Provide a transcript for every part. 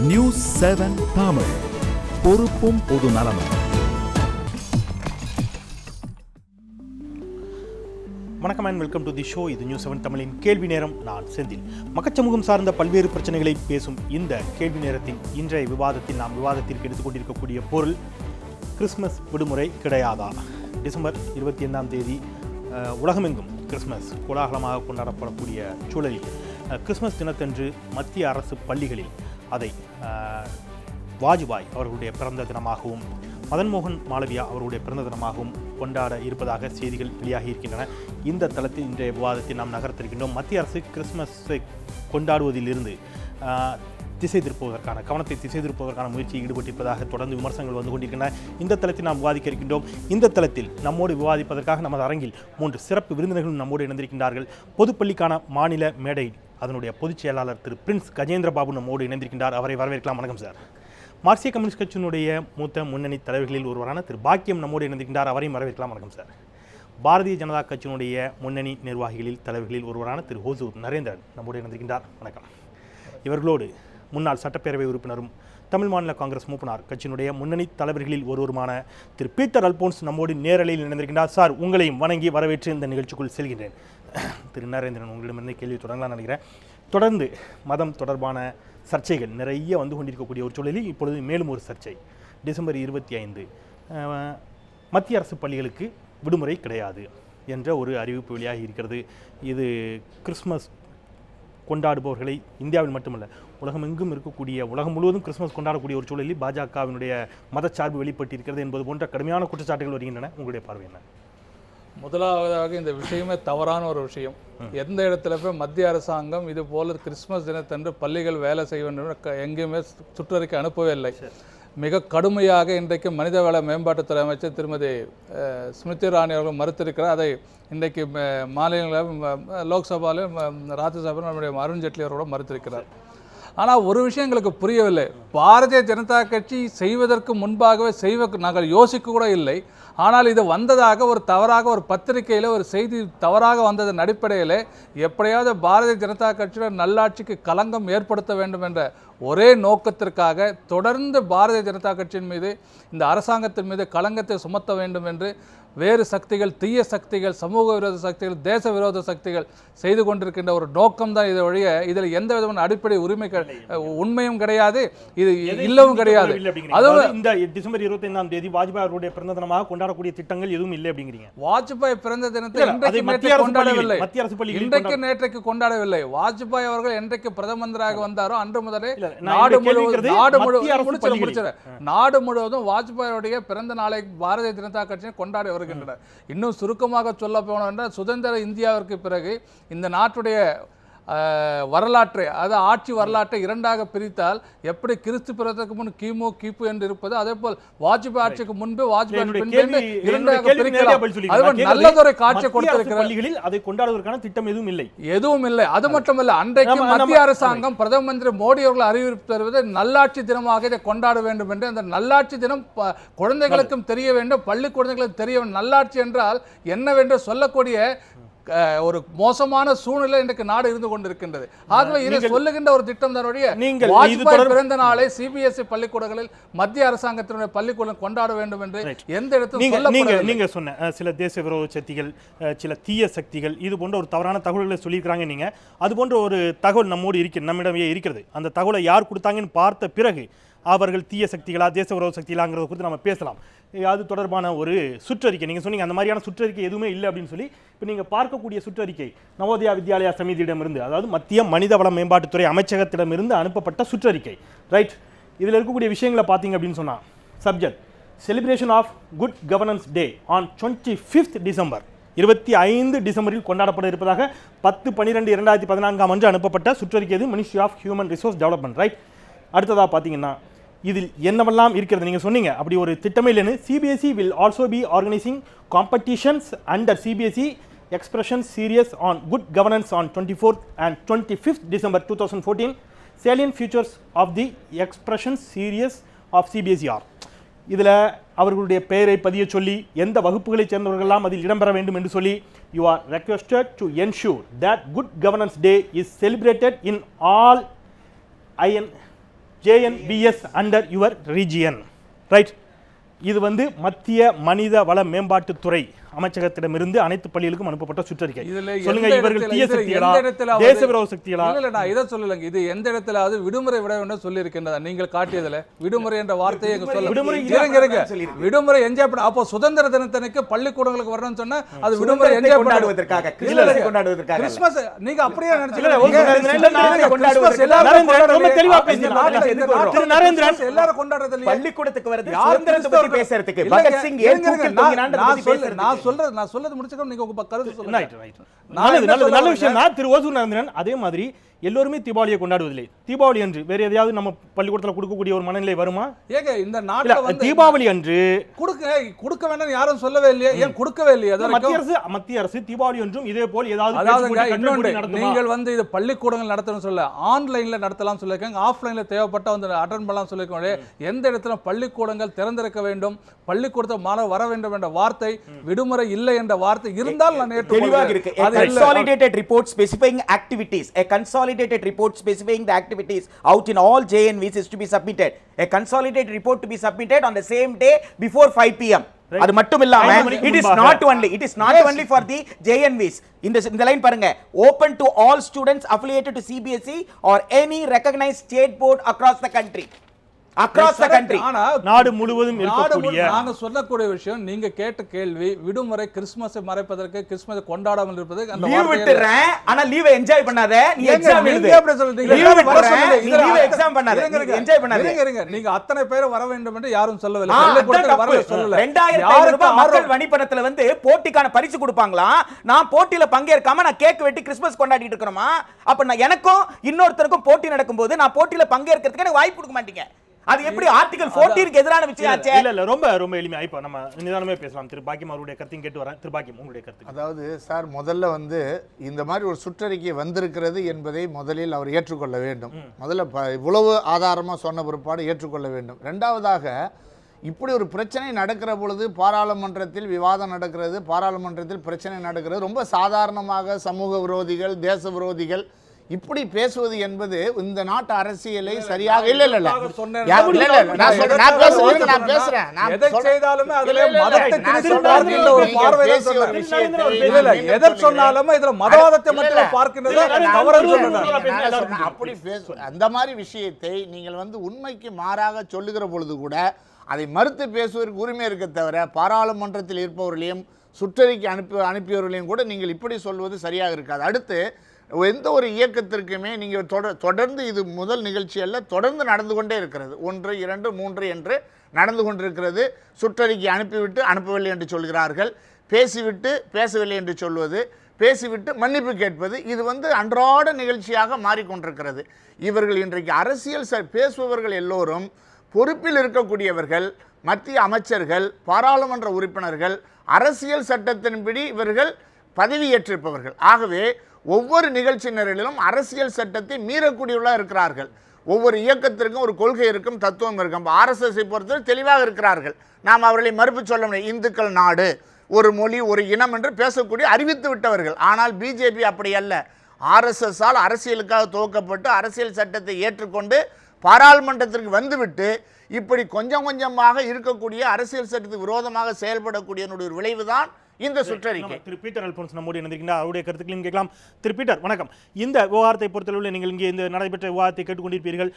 News 7 Tamil, பொறுப்பும் பொது நலமும். வணக்கம் and welcome to the show. இது நியூஸ் 7 தமிழின் கேள்வி நேரம். நான் செந்தில். மக்கச்சமூகம் சார்ந்த பல்வேறு பிரச்சனைகளை பேசும் இந்த கேள்வி நேரத்தின் இன்றைய விவாதத்தில் நாம் விவாதத்திற்கு எடுத்துக்கொண்டிருக்கக்கூடிய பொருள், கிறிஸ்மஸ் விடுமுறை கிடையாதா? டிசம்பர் 25ஆம் தேதி உலகமெங்கும் கிறிஸ்மஸ் கோலாகலமாக கொண்டாடப்படக்கூடிய சூழலில் கிறிஸ்மஸ் தினத்தன்று மத்திய அரசு பள்ளிகளில் அதை வாஜ்பாய் அவர்களுடைய பிறந்த தினமாகவும் மதன் மோகன் மாளவியா அவர்களுடைய பிறந்த தினமாகவும் கொண்டாட இருப்பதாக செய்திகள் வெளியாகி இருக்கின்றன. இந்த தளத்தில் இன்றைய விவாதத்தை நாம் நகர்த்திருக்கின்றோம். மத்திய அரசு கிறிஸ்மஸை கொண்டாடுவதிலிருந்து திசை திருப்புவதற்கான கவனத்தை திசை திருப்புவதற்கான முயற்சியில் ஈடுபட்டிருப்பதாக தொடர்ந்து விமர்சனங்கள் வந்து கொண்டிருக்கின்றன. இந்த தளத்தில் நாம் விவாதிக்க இருக்கின்றோம். இந்த தளத்தில் நம்மோடு விவாதிப்பதற்காக நமது அரங்கில் 3 சிறப்பு விருந்தினர்களும் நம்மோடு இணைந்திருக்கின்றார்கள். பொதுப்பள்ளிக்கான மாநில மேடை அதனுடைய பொதுச் செயலாளர் திரு பிரின்ஸ் கஜேந்திர பாபு நம்மோடு இணைந்திருக்கின்றார். அவரை வரவேற்கலாம். வணக்கம் சார். மார்க்சிய கம்யூனிஸ்ட் கட்சியினுடைய மூத்த முன்னணி தலைவர்களில் ஒருவரான திரு பாக்கியம் நம்மோடு இணைந்திருக்கின்றார். அவரையும் வரவேற்கலாம். வணக்கம் சார். பாரதிய ஜனதா கட்சியினுடைய முன்னணி நிர்வாகிகளில் தலைவர்களில் ஒருவரான திரு ஹோசூர் நரேந்திரன் நம்மோடு இணைந்திருக்கின்றார். வணக்கம். இவர்களோடு முன்னாள் சட்டப்பேரவை உறுப்பினரும் தமிழ் மாநில காங்கிரஸ் மூப்பனார் கட்சியினுடைய முன்னணி தலைவர்களில் ஒருவருமான திரு பீட்டர் அல்போன்ஸ் நம்மோடு நேரலையில் இணைந்திருக்கின்றார். சார், உங்களையும் வணங்கி வரவேற்று இந்த நிகழ்ச்சிக்குள் செல்கின்றேன். திரு நரேந்திரன், உங்களிடமிருந்து கேள்வி தொடங்கலாம் நினைக்கிறேன். தொடர்ந்து மதம் தொடர்பான சர்ச்சைகள் நிறைய வந்து கொண்டிருக்கக்கூடிய ஒரு சூழலில் இப்பொழுது மேலும் ஒரு சர்ச்சை. டிசம்பர் 25 மத்திய அரசு பள்ளிகளுக்கு விடுமுறை கிடையாது என்ற ஒரு அறிவிப்பு வெளியாகி இருக்கிறது. இது கிறிஸ்மஸ் கொண்டாடுபவர்களை இந்தியாவில் மட்டுமல்ல உலகமெங்கும் இருக்கக்கூடிய உலகம் முழுவதும் கிறிஸ்மஸ் கொண்டாடக்கூடிய ஒரு சூழலில் பாஜகவினுடைய மதச்சார்பு வெளிப்பட்டிருக்கிறது என்பது போன்ற கடுமையான குற்றச்சாட்டுகள் வருகின்றன. உங்களுடைய பார்வை என்ன? முதலாவதாக இந்த விஷயமே தவறான ஒரு விஷயம். எந்த இடத்துல போய் மத்திய அரசாங்கம் இது போல கிறிஸ்மஸ் தினத்தன்று பள்ளிகள் வேலை செய்ய வேண்டும் எங்கேயுமே சுற்றறிக்கை அனுப்பவே இல்லை. மிக கடுமையாக இன்றைக்கு மனிதவள மேம்பாட்டுத்துறை அமைச்சர் திருமதி ஸ்மிருதி இரானி அவர்கள் மறுத்திருக்கிறார். அதை இன்றைக்கு மாநிலங்களும் லோக்சபாவிலும் ராஜ்யசபாவிலும் நம்முடைய அருண்ஜேட்லி அவர்களோட மறுத்திருக்கிறார். ஆனால் ஒரு விஷயம் எங்களுக்கு புரியவில்லை. பாரதிய ஜனதா கட்சி செய்வதற்கு முன்பாகவே நாங்கள் யோசிக்க கூட இல்லை. ஆனால் இது வந்ததாக ஒரு தவறாக ஒரு பத்திரிகையில் ஒரு செய்தி தவறாக வந்ததன் அடிப்படையில் எப்படியாவது பாரதிய ஜனதா கட்சியோட நல்லாட்சிக்கு களங்கம் ஏற்படுத்த வேண்டும் என்ற ஒரே நோக்கத்திற்காக தொடர்ந்து பாரதிய ஜனதா கட்சியின் மீது இந்த அரசாங்கத்தின் மீது களங்கத்தை சுமத்த வேண்டும் என்று வேறு சக்திகள், தீய சக்திகள், சமூக விரோத சக்திகள், தேச விரோத சக்திகள் செய்து கொண்டிருக்கின்ற ஒரு நோக்கம்தான் இதை ஒழிய இதில் எந்த விதமான அடிப்படை உண்மையும் கிடையாது, இது இல்லவும் கிடையாது. அதுவும் இந்த டிசம்பர் 25ஆம் தேதி வாஜ்பாய் அவருடைய பிறந்த தினமாக கொண்டாடக்கூடிய திட்டங்கள் எதுவும் இல்லை அப்படிங்கிறீங்க. வாஜ்பாய் பிறந்த தினத்தை கொண்டாடவில்லை, இன்றைக்கு நேற்றைக்கு கொண்டாடவில்லை. வாஜ்பாய் அவர்கள் என்றைக்கு பிரதம மந்திரியாக வந்தாரோ அன்று முதலே நாடு முழுவதும் வாஜ்பாயுடைய பிறந்த நாளை பாரதிய ஜனதா கட்சியை கொண்டாடி வருகின்றனர். இன்னும் சுருக்கமாக சொல்ல போனோம் என்றால் சுதந்திர இந்தியாவிற்கு பிறகு இந்த நாட்டுடைய வரலாற்றை, அதாவது ஆட்சி வரலாற்றை இரண்டாக பிரித்தால் எப்படி கிறிஸ்து பிறந்ததுக்கு முன் கிமு கிபு என்று இருப்பது, அதே போல் வாஜ்பாய் ஆட்சிக்கு முன்பு வாஜ்பாய் பின்பு இரண்டாக பிரிக்கலாம். நல்லதொரு காட்சி கொடுத்திருக்கிறார். அதை கொண்டாடுவதற்கான திட்டம் எதுவும் இல்லை. அது மட்டுமல்ல, அன்றைக்கு மத்திய அரசாங்கம் பிரதம மந்திரி மோடி அவர்கள் அறிவிப்பு தருவது நல்லாட்சி தினமாக இதை கொண்டாட வேண்டும் என்று. அந்த நல்லாட்சி தினம் குழந்தைகளுக்கும் தெரிய வேண்டும், பள்ளி குழந்தைகளுக்கும் தெரிய வேண்டும். நல்லாட்சி என்றால் என்னவென்று சொல்லக்கூடிய ஒரு மோசமான சூழ்நிலை இன்றைக்கு நாடு இருந்து கொண்டிருக்கின்றது. ஆகவே இதை சொல்லுகின்ற ஒரு திட்டம் தன்னுடைய வாஜ்பாய் பிறந்த நாளை சிபிஎஸ்இ பள்ளிக்கூடங்களில் மத்திய அரசாங்கத்தினுடைய பள்ளிக்கூடம் கொண்டாட வேண்டும் என்று எந்த இடத்துல நீங்க சொன்ன சில தேச விரோத சக்திகள், சில தீய சக்திகள் இது போன்ற ஒரு தவறான தகவல்களை சொல்லியிருக்கிறாங்க. நீங்க அது போன்ற ஒரு தகவல் நம்மிடமே இருக்கிறது. அந்த தகவலை யார் கொடுத்தாங்கன்னு பார்த்த பிறகு அவர்கள் தீய சக்திகளா தேச விரோத சக்திகளாங்கிறத குறித்து நம்ம பேசலாம். அது தொடர்பான ஒரு சுற்றறிக்கை நீங்கள் சொன்னீங்க. அந்த மாதிரியான சுற்றறிக்கை எதுவுமே இல்லை அப்படின்னு சொல்லி இப்போ நீங்கள் பார்க்கக்கூடிய சுற்றறிக்கை நவோதயா வித்யாலயா சமிதியிடமிருந்து, அதாவது மத்திய மனிதவள மேம்பாட்டுத்துறை அமைச்சகத்திடமிருந்து அனுப்பப்பட்ட சுற்றறிக்கை. ரைட். இதில் இருக்கக்கூடிய விஷயங்களை பார்த்தீங்க அப்படின்னு சொன்னால், subject celebration of good governance day on 25th December, 25 டிசம்பரில் கொண்டாடப்பட இருப்பதாக 10/12/2014 அன்று அனுப்பப்பட்ட சுற்றறிக்கை. இது ministry of human resource development. Right. அடுத்ததாக பார்த்தீங்கன்னா இதில் என்னவெல்லாம் இருக்கிறது நீங்கள் சொன்னீங்க. அப்படி ஒரு திட்டமே இல்லைன்னு CBSE will also be organising competitions under CBSE expression series on good governance on 24th and 25th December 2014 salient features of the expression series of CBSER. இதில் அவர்களுடைய பெயரை பதிய சொல்லி எந்த வகுப்புகளைச் சேர்ந்தவர்களெல்லாம் அதில் இடம்பெற வேண்டும் என்று சொல்லி you are requested to ensure that good governance day is celebrated in all JNVS under your region, right? இது மத்திய மனித வள மேம்பாட்டுத்துறை அமைச்சகத்திடமிருந்து அனைத்து பள்ளிகளுக்கும் அனுப்பப்பட்ட சுற்றறிக்கை. சொல்லுங்க, இவர்கள் தீய சக்திகளா, தேச விரோத சக்திகளா? இல்ல, நான் இதை சொல்லலங்க. இது எந்த இடத்துல விடுமுறை விட வேண்டும் சொல்லி இருக்கின்றதா? நீங்கள் காட்டியதுல விடுமுறை என்ற வார்த்தையை விடுமுறை என்ஜாய் பண்ண, அப்போ சுதந்திர தினத்தன்னைக்கு பள்ளிக்கூடங்களுக்கு வரணும்னு சொன்னா அது விடுமுறை என்ஜாய் கொண்டாடுவதற்காக, கிறிஸ்மஸ் நீங்க அப்படியே நினைச்சீங்க. எல்லாரும் கொண்டாடுறது பள்ளிக்கூடத்துக்கு வருது சுதந்திரத்தை பத்தி பேசுறதுக்கு. பகத் சிங் ஏன் தூக்கில் தொங்கினான்னு நான் சொல்றது முடிச்சுக்கணும். நீங்க உங்க கருத்து சொல்லுங்க. நல்ல விஷயம் தான் திரு ஓசூர் நரேந்திரன். அதே மாதிரி எல்லோருமே தீபாவளியை கொண்டாடுவதில்லை. தீபாவளி அன்று வேற எதையாவது நம்ம பள்ளிக்கூடத்தில் கொடுக்கக்கூடிய ஒரு மனநிலை வருமா? ஏங்க இந்த நாட்டுல தீபாவளி அன்று கொடுக்க வேண்டாம் யாரும் சொல்லவே இல்லையே. ஏன் கொடுக்கவே இல்லையா? மத்திய அரசு தீபாவளி அன்றும் இதே போல் ஏதாவது நீங்கள் இது பள்ளிக்கூடங்கள் நடத்தணும் சொல்ல, ஆன்லைன்ல நடத்தலாம் சொல்லிருக்காங்க, ஆஃப்லைன்ல தேவைப்பட்ட அட்டன் பண்ணலாம் சொல்லிருக்காங்க. எந்த இடத்துல பள்ளிக்கூடங்கள் திறந்திருக்க வேண்டும், பள்ளிக்கூடத்தை மாணவர் வர வேண்டும் என்ற வார்த்தை, விடுமுறை இல்லை என்ற வார்த்தை இருந்தால் நான் ஏற்றுக்கொள்கிறேன். Consolidated report specifying activities, a consolidated report specifying the activities out in all JNVs is to be submitted. A consolidated report to be submitted on the same day before 5 p.m. அது மட்டும் இல்லாம it is not only for the JNVs. இந்த line பாருங்க, open to all students affiliated to CBSE or any recognized state board across the country. நாடு முழுவதும் இருக்கக்கூடிய நாங்க சொல்லக்கூடிய விஷயம், நீங்க கேட்ட கேள்வி விடுமுறை கிறிஸ்துமஸை மறைப்பதற்கு, கிறிஸ்துமஸ் கொண்டாடாமல் இருப்பது. அந்த லீவ் விட்டுறேன், ஆனா லீவை என்ஜாய் பண்ணாத. நீ எக்ஸாம் எழுது. அப்படி சொல்றீங்க. லீவ் விட்டுறேன், நீ லீவை எக்ஸாம் பண்ணாத. என்ஜாய் பண்ணாத. நீங்க அத்தனை பேர் வர வேண்டும் என்று யாரும் சொல்லவில்லை. பள்ளிக்கூடத்துக்கு வர சொல்லல. 2500 ரூபாய் மக்கள் வணிபணத்துல போட்டிக்கான பரிசு கொடுப்பாங்களா? நான் போட்டியில பங்கேற்காம நான் கேக் வெட்டி கிறிஸ்துமஸ் கொண்டாடிட்டு இருக்கணுமா? அப்ப நான் எனக்கும் இன்னொருத்தருக்கும் போட்டி நடக்கும்போது நான் போட்டியில பங்கேற்கிறதுக்கு எனக்கு வாய்ப்பு கொடுக்க மாட்டீங்க. அது எப்படி ஆர்டிகல் 14 க்கு எதிரான விஷயம் ஆச்சே? இல்ல ரொம்ப எளிமையா இப்ப நம்ம நிதானமே பேசலாம். திரு பாக்கியம் அவருடைய கருத்தையும் கேட்டு வரேன். திரு பாக்கியம், உங்களுடைய கருத்து. அதாவது சார், முதல்ல இந்த மாதிரி ஒரு சுற்றறிக்கை வந்திருக்கிறது என்பதை முதலில் அவர் ஏற்றுக்கொள்ள வேண்டும். முதல்ல இவ்வளவு ஆதாரமாக சொன்ன பிற்பாடு ஏற்றுக்கொள்ள வேண்டும். ரெண்டாவதாக, இப்படி ஒரு பிரச்சனை நடக்கிற பொழுது பாராளுமன்றத்தில் விவாதம் நடக்கிறது, பாராளுமன்றத்தில் பிரச்சனை நடக்கிறது, ரொம்ப சாதாரணமாக சமூக விரோதிகள், தேச விரோதிகள் இப்படி பேசுவது என்பது இந்த நாட்டு அரசியலை சரியாக அந்த மாதிரி விஷயத்தை நீங்கள் உண்மைக்கு மாறாக சொல்லுகிற பொழுது கூட அதை மறுத்து பேசுவதற்கு உரிமை இருக்க தவிர, பாராளுமன்றத்தில் இருப்பவர்களையும் சுற்றறிக்கை அனுப்பியவர்களையும் கூட நீங்கள் இப்படி சொல்வது சரியாக இருக்காது. அடுத்து, எந்த ஒரு இயக்கத்திற்குமே நீங்கள் தொடர்ந்து, இது முதல் நிகழ்ச்சி அல்ல, தொடர்ந்து நடந்து கொண்டே இருக்கிறது. 1, 2, 3 என்று நடந்து கொண்டிருக்கிறது. சுற்றறிக்கை அனுப்பிவிட்டு அனுப்பவில்லை என்று சொல்கிறார்கள், பேசிவிட்டு பேசவில்லை என்று சொல்வது, பேசிவிட்டு மன்னிப்பு கேட்பது, இது அன்றாட நிகழ்ச்சியாக மாறிக்கொண்டிருக்கிறது. இவர்கள் இன்றைக்கு அரசியல் பேசுபவர்கள் எல்லோரும் பொறுப்பில் இருக்கக்கூடியவர்கள், மத்திய அமைச்சர்கள், பாராளுமன்ற உறுப்பினர்கள், அரசியல் சட்டத்தின்படி இவர்கள் பதவியேற்றிருப்பவர்கள். ஆகவே ஒவ்வொரு நிகழ்ச்சி நிரலிலும் அரசியல் சட்டத்தை மீறக்கூடியவர்களாக இருக்கிறார்கள். ஒவ்வொரு இயக்கத்திற்கும் ஒரு கொள்கை இருக்கும், தத்துவம் இருக்கும். RSS பொறுத்தவரை தெளிவாக இருக்கிறார்கள். நாம் அவர்களை மறுப்பு சொல்ல முடியும். இந்துக்கள் நாடு, ஒரு மொழி, ஒரு இனம் என்று பேசக்கூடிய அறிவித்து விட்டவர்கள். ஆனால் பிஜேபி அப்படி அல்ல. RSS ஆல் அரசியலுக்காக துவக்கப்பட்டு அரசியல் சட்டத்தை ஏற்றுக்கொண்டு பாராளுமன்றத்திற்கு வந்துவிட்டு இப்படி கொஞ்சம் கொஞ்சமாக இருக்கக்கூடிய அரசியல் சட்டத்துக்கு விரோதமாக செயல்படக்கூடிய ஒரு விளைவுதான் இந்த சுற்றறிக்கை. திரு பீட்டர் அல்போன்ஸ் நம்மோடு இணைந்திருக்கின்றார். அவருடைய கருத்துக்களையும் கேட்கலாம். திரு பீட்டர், வணக்கம். இந்த விவகாரத்தை பொறுத்தளவில் நீங்கள் இங்கே இந்த நடைபெற்ற விவாதத்தை கேட்டுக்கொண்டிருப்பீர்கள்.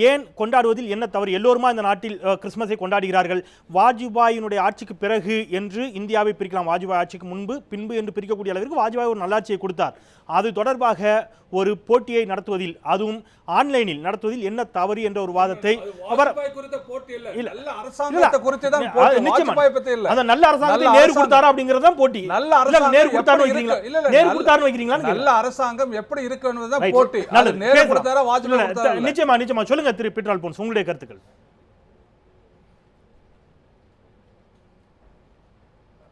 ஏன் கொண்டாடுவதில் என்ன தவறு? எல்லோருமா இந்த நாட்டில் கிறிஸ்துமஸை கொண்டாடுகிறார்கள். வாஜ்பாயினுடைய ஆட்சிக்கு பிறகு என்று இந்தியாவை பிரிக்கலாம். வாஜ்பாய் ஆட்சிக்கு முன்பு பின்பு என்று பிரிக்கக்கூடிய அளவிற்கு வாஜ்பாய் ஒரு நல்லாட்சியை கொடுத்தார். அது தொடர்பாக ஒரு போட்டியை நடத்துவதில், அதுவும் ஆன்லைனில் நடத்துவதில் என்ன தவறு என்ற ஒரு வாதத்தை அவர் நல்ல அரசாங்கத்தை குறித்து தான் வாஜ்பாய் பத்தி இல்ல, அந்த நல்ல அரசாங்கத்தை நேரு கொடுத்தாரா அப்படிங்கறது தான் போட்டி. நல்ல அரசாங்கம் நேரு கொடுத்தாரு வைக்கிறீங்களா? நேரு கொடுத்தாரு வைக்கிறீங்களா? நல்ல அரசாங்கம் எப்படி இருக்குன்னு தான் போட்டி. அது நேரு கொடுத்தாரா வாஜ்பாய் கொடுத்தாரா? நிச்சயமா சொல்லுங்க திரு பீட்டர் அல்போன்ஸ், உங்களுடைய கருத்துக்கள்.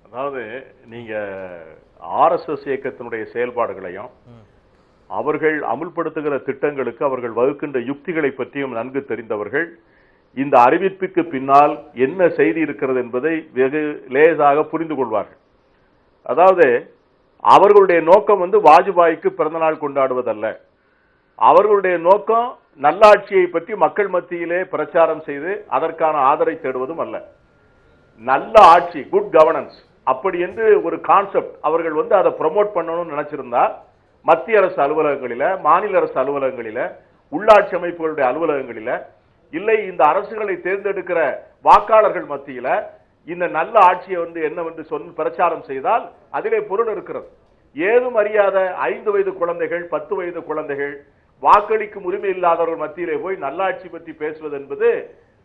அதாவது நீங்க RSS இயக்கத்தினுடைய செயல்பாடுகளையும் அவர்கள் அமுல்படுத்துகிற திட்டங்களுக்கு அவர்கள் வகுக்கின்ற யுக்திகளை பற்றியும் நன்கு தெரிந்தவர்கள். இந்த அறிவிப்புக்கு பின்னால் என்ன செய்தி இருக்கிறது என்பதை வெகு லேசாக புரிந்து கொள்வார்கள். அதாவது அவர்களுடைய நோக்கம் வாஜ்பாய்க்கு பிறந்தநாள் கொண்டாடுவதல்ல. அவர்களுடைய நோக்கம் நல்லாட்சியை பற்றி மக்கள் மத்தியிலே பிரச்சாரம் செய்து அதற்கான ஆதரவை தேடுவதும் அல்ல. நல்ல ஆட்சி, குட் கவர்னன்ஸ் அப்படி என்று ஒரு கான்செப்ட் அவர்கள் வந்து அதை ப்ரமோட் பண்ணணும்னு நினைச்சிருந்தா மத்திய அரசு அலுவலகங்களில, மாநில அரசு அலுவலகங்களில, உள்ளாட்சி அமைப்புகளுடைய அலுவலகங்களில, இல்லை இந்த அரசுகளை தேர்ந்தெடுக்கிற வாக்காளர்கள் மத்தியில இந்த நல்ல ஆட்சியை வந்து என்னவென்று சொல்லி பிரச்சாரம் செய்தால் அதிலே பொருள் இருக்கிறது. ஏதும் அறியாத 5 வயது குழந்தைகள், 10 வயது குழந்தைகள், வாக்களிக்கும் உரிமை இல்லாதவர்கள் மத்தியிலே போய் நல்லாட்சி பற்றி பேசுவது என்பது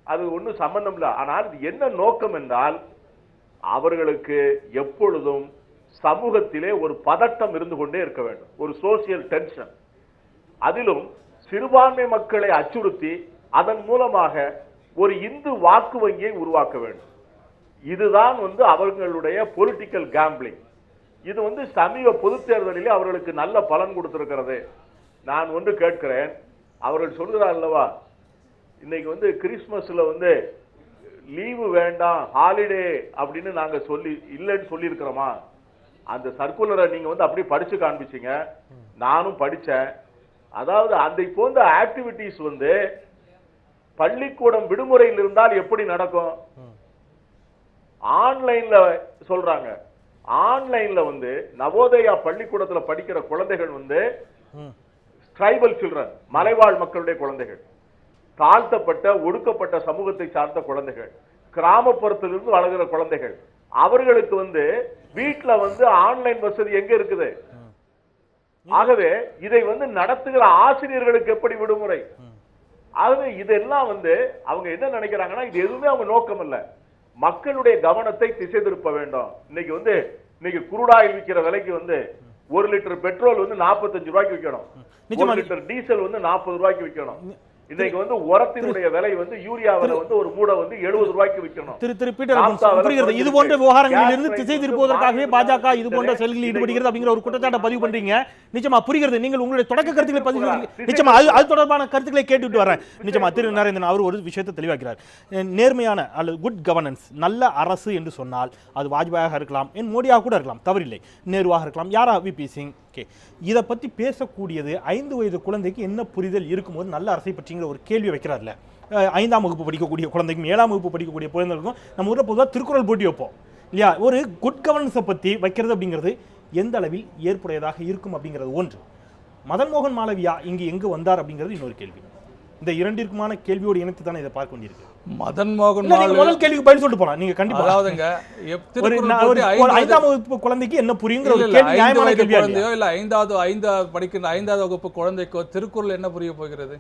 அது ஒன்றும் சம்பந்தம் இல்லை. ஆனால் இது என்ன நோக்கம் என்றால், அவர்களுக்கு எப்பொழுதும் சமூகத்திலே ஒரு பதட்டம் இருந்து கொண்டே இருக்க வேண்டும், ஒரு சோசியல் டென்ஷன். அதிலும் சிறுபான்மை மக்களை அச்சுறுத்தி அதன் மூலமாக ஒரு இந்து வாக்கு வங்கியை உருவாக்க வேண்டும். இதுதான் வந்து அவர்களுடைய பொலிட்டிக்கல் கேம்பிளிங். இது வந்து சமீப பொது தேர்தலிலே அவர்களுக்கு நல்ல பலன் கொடுத்திருக்கிறது. நான் ஒன்று கேட்கிறேன், அவர்கள் சொல்கிறார் அல்லவா, இன்னைக்கு வந்து கிறிஸ்துமஸ்ல வந்து லீவு வேண்டாம், ஹாலிடே அப்படின்னு நாங்க சொல்லி இல்லைன்னு சொல்லியிருக்கிறோமா? அந்த சர்க்குலரை நீங்க வந்து அப்படியே படிச்சு காண்பிச்சீங்க, நானும் படிச்சேன். அதாவது அதை போன்ற ஆக்டிவிட்டிஸ் வந்து பள்ளிக்கூடம் விடுமுறையில் இருந்தால் எப்படி நடக்கும்? ஆன்லைன்ல சொல்றாங்க. ஆன்லைன்ல வந்து நவோதயா பள்ளிக்கூடத்துல படிக்கிற குழந்தைகள் வந்து ட்ரைபல் சில்ட்ரன், மலைவாழ் மக்களுடைய குழந்தைகள், தாழ்த்தப்பட்ட ஒடுக்கப்பட்ட சமூகத்தை சார்ந்த குழந்தைகள், கிராமப்புறத்திலிருந்து வளர்கிற குழந்தைகள், அவர்களுக்கு வந்து வீட்டுல வந்து ஆன்லைன் வசதி எங்க இருக்குது? ஆகவே இதை வந்து நடத்துகிற ஆசிரியர்களுக்கு எப்படி விடுமுறை? ஆகவே இதெல்லாம் வந்து அவங்க என்ன நினைக்கிறாங்கன்னா, இது எதுவுமே அவங்க நோக்கம் இல்ல, மக்களுடைய கவனத்தை திசை திருப்ப வேண்டும். இன்னைக்கு குருடாயில் விற்கிற விலைக்கு வந்து 1 லிட்டர் பெட்ரோல் வந்து 45 ரூபாய்க்கு விற்கணும், 1 லிட்டர் டீசல் வந்து 40 ரூபாய்க்கு விற்கணும். இன்னைக்கு வந்து உரத்தினுடைய விலை வந்து யூரியா விலை வந்து ஒரு மூடை வந்து 70 ரூபாய்க்கு விற்கணும். புரிகிறது. இது போன்ற விவகாரங்களில் இருந்து திசை திருப்புவதற்காகவே பாஜக இது போன்ற செயல்களில் ஈடுபடுகிறது அப்படிங்கிற ஒரு குற்றச்சாட்டை பதிவு பண்றீங்க. நிச்சயமா புரிகிறது. நீங்கள் உங்களுடைய தொடக்க கருத்துக்களை பதிவு செய்கிறீங்க. நிச்சயமா அது தொடர்பான கருத்துக்களை கேட்டுட்டு வரேன். நிச்சயமா திரு நரேந்திரன் அவர் ஒரு விஷயத்தை தெளிவாக்கிறார். நேர்மையான அல்லது குட் கவர்னன்ஸ், நல்ல அரசு என்று சொன்னால் அது வாஜ்பாயாக இருக்கலாம், மோடியாக கூட இருக்கலாம், தவறில்லை, நேருவாக இருக்கலாம், யாரா விபி சிங். இதை பற்றி பேசக்கூடியது 5 வயது குழந்தைக்கு என்ன புரிதல் இருக்கும்போது நல்ல அரசை பற்றிங்கிற ஒரு கேள்வி வைக்கிறார்ல. 5ஆம் வகுப்பு படிக்கக்கூடிய குழந்தைக்கும் 7ஆம் வகுப்பு படிக்கக்கூடிய குழந்தைகளுக்கும் நம்ம ஊரில் பொதுவாக திருக்குறள் போட்டி வைப்போம் இல்லையா? ஒரு குட் கவர்னன்ஸை பற்றி வைக்கிறது அப்படிங்கிறது எந்த அளவில் ஏற்புடையதாக இருக்கும் அப்படிங்கிறது ஒன்று. மதன் மோகன் மாளவியா இங்கு எங்கு வந்தார் அப்படிங்கிறது இன்னொரு கேள்வி. இந்த இரண்டிற்குமான கேள்வியோடு இணைத்து தானே இதை பார்க்க வேண்டியிருக்கு. மதன் மோகன் முதல் கேள்விக்கு பதில் சொல்லிட்டு போலாம். நீங்க கண்டிப்பா அதாவதுங்க, 5ஆம் வகுப்பு குழந்தைக்கு என்ன புரியுங்கிற ஒரு கேள்வி, நியாயமான கேள்வியா இல்லையா? இல்ல 5வது படிக்கிற 5வது வகுப்பு குழந்தைக்கோ திருக்குறள் என்ன புரிய போகிறது?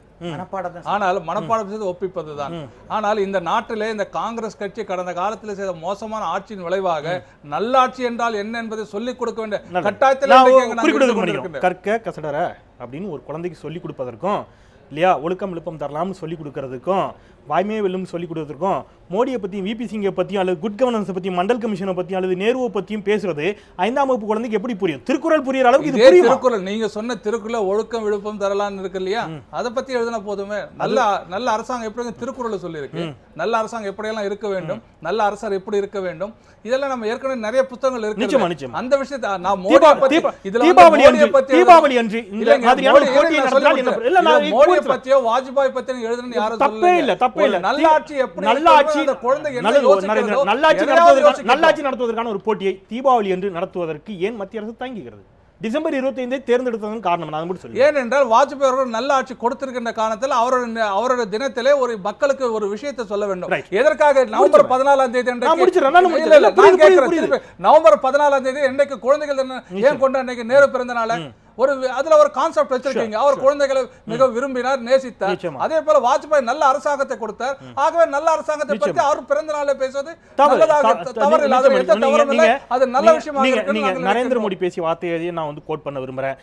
ஆனால் மனப்பாடம் செய்து ஒப்பிப்பதுதான். ஆனால் இந்த நாட்டிலே இந்த காங்கிரஸ் கட்சி கடந்த காலத்தில் செய்த மோசமான ஆட்சியின் விளைவாக நல்லாட்சி என்றால் என்ன என்பதை சொல்லிக் கொடுக்க வேண்டிய கட்டாயத்தில் கற்க கசடர அப்படின்னு ஒரு குழந்தைக்கு சொல்லிக் கொடுப்பதற்கும் இல்லையா, ஒழுக்கம் விழுப்பம் தரலாம்னு சொல்லி கொடுக்கறதுக்கும், வாய்மையை வெல்லும் சொல்லி கொடுக்கறதுக்கும், மோடியை பற்றியும் விபி சிங்கை பற்றியும் அல்லது குட் கவர்னன்ஸை பற்றியும் மண்டல் கமிஷனை பற்றியும் அல்லது நேருவை பற்றியும் பேசுறது 5ஆம் வகுப்பு குழந்தைக்கு எப்படி புரியும்? திருக்குறள் புரியுற அளவுக்கு இது புரியும். திருக்குறள் நீங்க சொன்ன திருக்குறள் ஒழுக்கம் விழுப்பம் தரலான்னு இருக்கு இல்லையா, அதை பத்தி எழுதினா போதுமே. நல்ல அரசாங்கம் எப்படி திருக்குறள் சொல்லி இருக்கு, நல்ல அரசாங்கம் எப்படியெல்லாம் இருக்க வேண்டும், நல்ல அரசர் எப்படி இருக்க வேண்டும், இதெல்லாம் நம்ம ஏற்கனவே நிறைய புத்தகங்கள் இருக்கு. அந்த விஷயத்தை நான் மோடி பத்தி தீபாவளி அன்று இந்த மாதிரியான போட்டியை நடத்தினால் என்ன, மோடி பத்தியோ வாஜ்பாய் பத்தி எழுதுன்னு யாரும் தப்பே இல்ல, தப்பே இல்ல. நல்லாட்சி எப்படி, நல்லாட்சி நடத்துவதற்கான ஒரு போட்டியை தீபாவளி அன்று நடத்துவதற்கு ஏன் மத்திய அரசு தயங்குகிறது? டிசம்பர் 25 தேர்ந்தெடுத்ததன் காரணம் நான் மட்டும் சொல்லி, ஏனென்றால் வாஜ்பாய் அவர்கள் நல்ல ஆட்சி கொடுத்திருக்கின்ற காரணத்தில் அவரோட தினத்திலே ஒரு மக்களுக்கு ஒரு விஷயத்தை சொல்ல வேண்டும். எதற்காக நவம்பர் 14ஆம் தேதி நவம்பர் 14ஆம் தேதி என்னைக்கு குழந்தைகள் ஏன் கொண்ட அன்னைக்கு நேரு பிறந்த நாள அதுல ஒரு கான்செப்ட் வச்சிருக்கீங்க. அவர் குழந்தைகளை மிக விரும்பினார், நேசித்தார். அதே போல வாஜ்பாய் நல்ல அரசாங்கத்தை கொடுத்தார். ஆகவே நல்ல அரசாங்கத்தை பற்றி அவர் பிறந்த நாளே பேசுவது தவறு இல்லாத, அது நல்ல விஷயமா இருக்கு. நரேந்திர மோடி பேசிய வார்த்தையை நான் வந்து கோட் பண்ண விரும்புறேன்.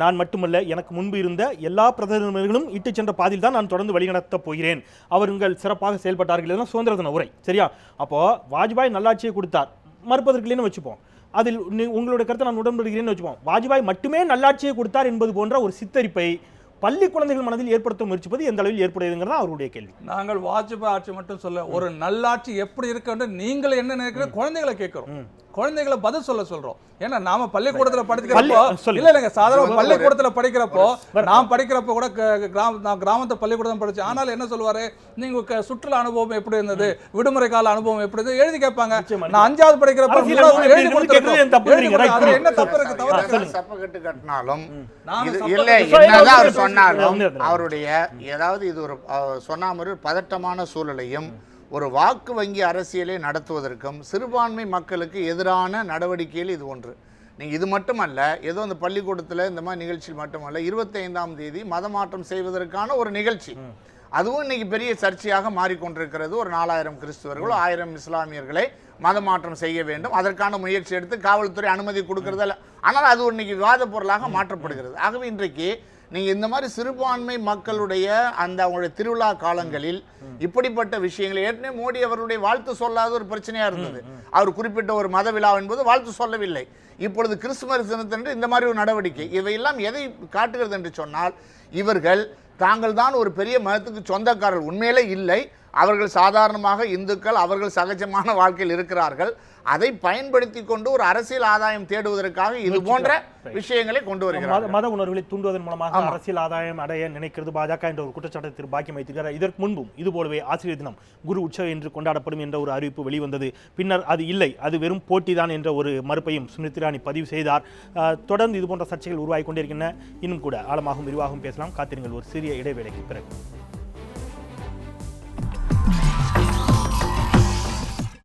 நான் மட்டுமல்ல, எனக்கு முன்பு இருந்த எல்லா பிரதமர்களும் இட்டு சென்ற பாதையில் தான் நான் தொடர்ந்து வழிநடத்த போகிறேன், அவர்கள் சிறப்பாக செயல்பட்டார்கள். சுதந்திர தின உரை சரியா? அப்போ வாஜ்பாய் நல்லாட்சியை கொடுத்தார், மறுப்பதற்கு இல்லைன்னு வச்சுப்போம். அதில் உங்களுடைய கருத்தை நான் உடன்படுகிறேன்னு வச்சுப்போம். வாஜ்பாய் மட்டுமே நல்லாட்சியை கொடுத்தார் என்பது போன்ற ஒரு சித்தரிப்பை பள்ளி குழந்தைகள் மனதில் ஏற்படுத்த முயற்சிப்பது எந்த அளவில் ஏற்புடையதுங்கிறதா அவருடைய கேள்வி. நாங்கள் வாஜ்பாய் ஆட்சி மட்டும் சொல்ல, ஒரு நல்லாட்சி எப்படி இருக்கு நீங்கள் என்ன நினைக்கிற குழந்தைகளை கேட்கிறோம், குழந்தைகளை பதில் சொல்றோம். ஏன்னா நாம பள்ளிக்கூடத்துல படிக்கிறப்போ இல்ல சாதாரண பள்ளிக்கூடத்துல படிக்கிறப்போ நான் படிக்கிறப்போ கூட நான் கிராமத்தை பள்ளிக்கூடம் படிச்சேன். ஆனால் என்ன சொல்லுவாரு, நீங்க சுற்றுலா அனுபவம் எப்படி இருந்தது, விடுமுறை கால அனுபவம் எப்படி இருந்தது எழுதி கேட்பாங்க. நான் 5வது படிக்கிறப்போ என்ன தப்பு இருக்கு? சப்பக்கட்டு கட்டினாலும் இல்ல என்னதான் அவர் சொன்னாலும் அவருடைய ஏதாவது இது ஒரு சொன்ன மாதிரி பதட்டமான சூழலையும் ஒரு வாக்கு வங்கி அரசியலை நடத்துவதற்கும் சிறுபான்மை மக்களுக்கு எதிரான நடவடிக்கையில் இது ஒன்று. நீங்கள் இது மட்டுமல்ல, ஏதோ அந்த பள்ளிக்கூடத்தில் இந்த மாதிரி நிகழ்ச்சியில் மட்டுமல்ல, 25ஆம் தேதி மதமாற்றம் செய்வதற்கான ஒரு நிகழ்ச்சி, அதுவும் இன்னைக்கு பெரிய சர்ச்சையாக மாறிக்கொண்டிருக்கிறது. ஒரு 4000 கிறிஸ்துவர்கள் 1000 இஸ்லாமியர்களை மதமாற்றம் செய்ய வேண்டும், அதற்கான முயற்சி எடுத்து காவல்துறை அனுமதி கொடுக்கறதில்ல. ஆனால் அது இன்னைக்கு விவாத பொருளாக மாற்றப்படுகிறது. ஆகவே இன்றைக்கு நீங்க இந்த மாதிரி சிறுபான்மை மக்களுடைய அந்த அவங்களுடைய திருவிழா காலங்களில் இப்படிப்பட்ட விஷயங்களை ஏற்கனவே மோடி அவருடைய வாழ்த்து சொல்லாத ஒரு பிரச்சனையா இருந்தது. அவர் குறிப்பிட்ட ஒரு மத விழா என்பது வாழ்த்து சொல்லவில்லை. இப்பொழுது கிறிஸ்துமஸ் தினத்தன்று இந்த மாதிரி ஒரு நடவடிக்கை, இவையெல்லாம் எதை காட்டுகிறது என்று சொன்னால், இவர்கள் தாங்கள் தான் ஒரு பெரிய மதத்துக்கு சொந்தக்காரர்கள் உண்மையிலே இல்லை, அவர்கள் சாதாரணமாக இந்துக்கள், அவர்கள் சகஜமான வாழ்க்கையில் இருக்கிறார்கள். அதை பயன்படுத்தி கொண்டு ஒரு அரசியல் ஆதாயம் தேடுவதற்காக இது போன்ற விஷயங்களை கொண்டு வருகிறார். மத உணர்வுகளை தூண்டுவதன் மூலமாக அரசியல் ஆதாயம் அடைய நினைக்கிறது பாஜக என்ற ஒரு குற்றச்சாட்டை திரு பாக்கியம் வைத்திருக்கிறார். இதற்கு முன்பும் இது போலவே ஆசிரியர் தினம் குரு உற்சவ் என்று கொண்டாடப்படும் என்ற ஒரு அறிவிப்பு வெளிவந்தது. பின்னர் அது இல்லை, அது வெறும் போட்டிதான் என்ற ஒரு மறுப்பையும் ஸ்மிருதி இரானி பதிவு செய்தார். தொடர்ந்து இது போன்ற சர்ச்சைகள் உருவாகி கொண்டிருக்கின்றன. இன்னும் கூட ஆழமாகவும் விரிவாகவும் பேசலாம். காத்திருங்கள் ஒரு சிறிய இடைவேளைக்கு பிறகு.